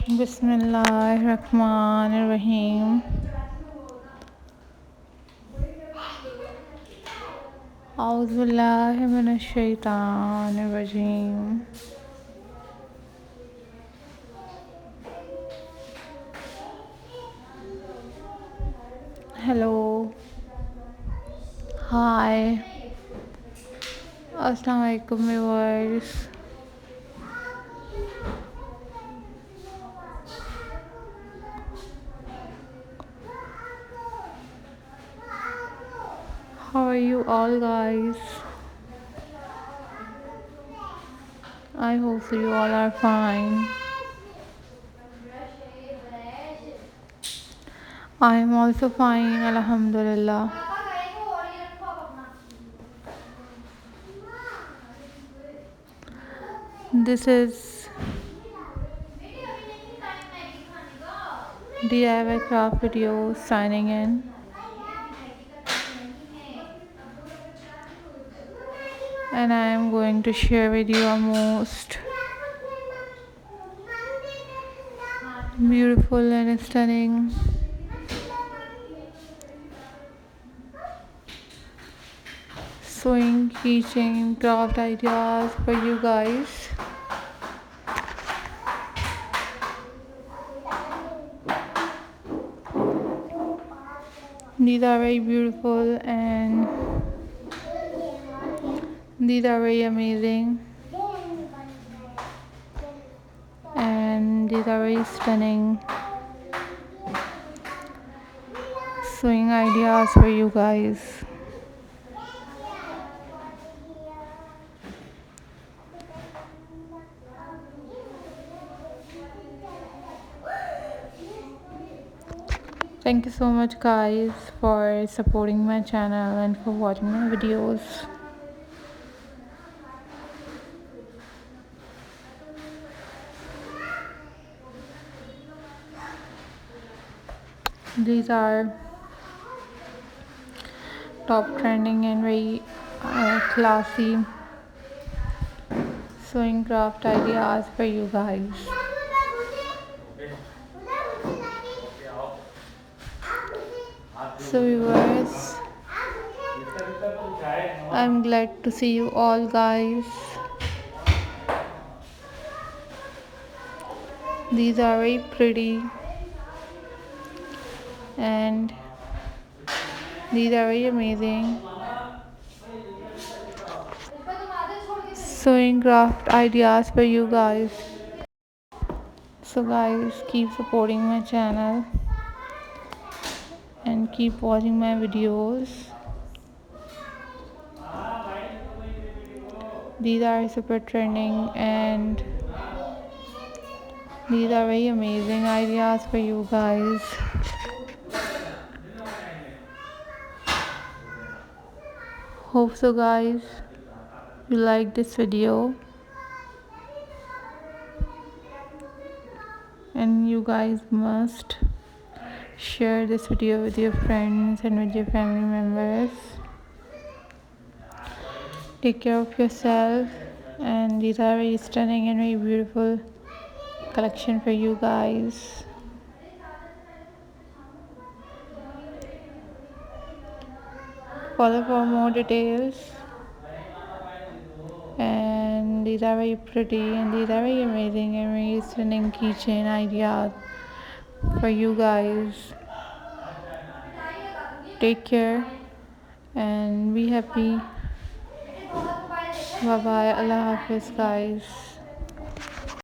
Bismillahirrahmanirrahim. Auzubillahi minash shaitanir rajim. Hello. Hi. Assalamu alaikum viewers. How are you all guys? I hope so you all are fine. I am also fine, alhamdulillah. This is DIY craft video signing in. And I am going to share with you a most beautiful and stunning sewing keychain craft ideas for you guys. These are very beautiful and these are very amazing and these are very stunning sewing ideas for you guys. Thank you so much guys for supporting my channel and for watching my videos. These are top trending and very classy sewing craft ideas for you guys. So viewers, I'm glad to see you all guys. These are very pretty and these are very amazing sewing craft ideas for you guys. So guys, keep supporting my channel and keep watching my videos. These are super trending and these are very amazing ideas for you guys. Hope so guys you like this video and you guys must share this video with your friends and with your family members. Take care of yourself, and these are very stunning and very beautiful collection for you guys. Follow for more details. And these are very pretty and these are very amazing and very stunning keychain ideas for you guys. Take care and be happy. Bye bye. Allah Hafiz guys.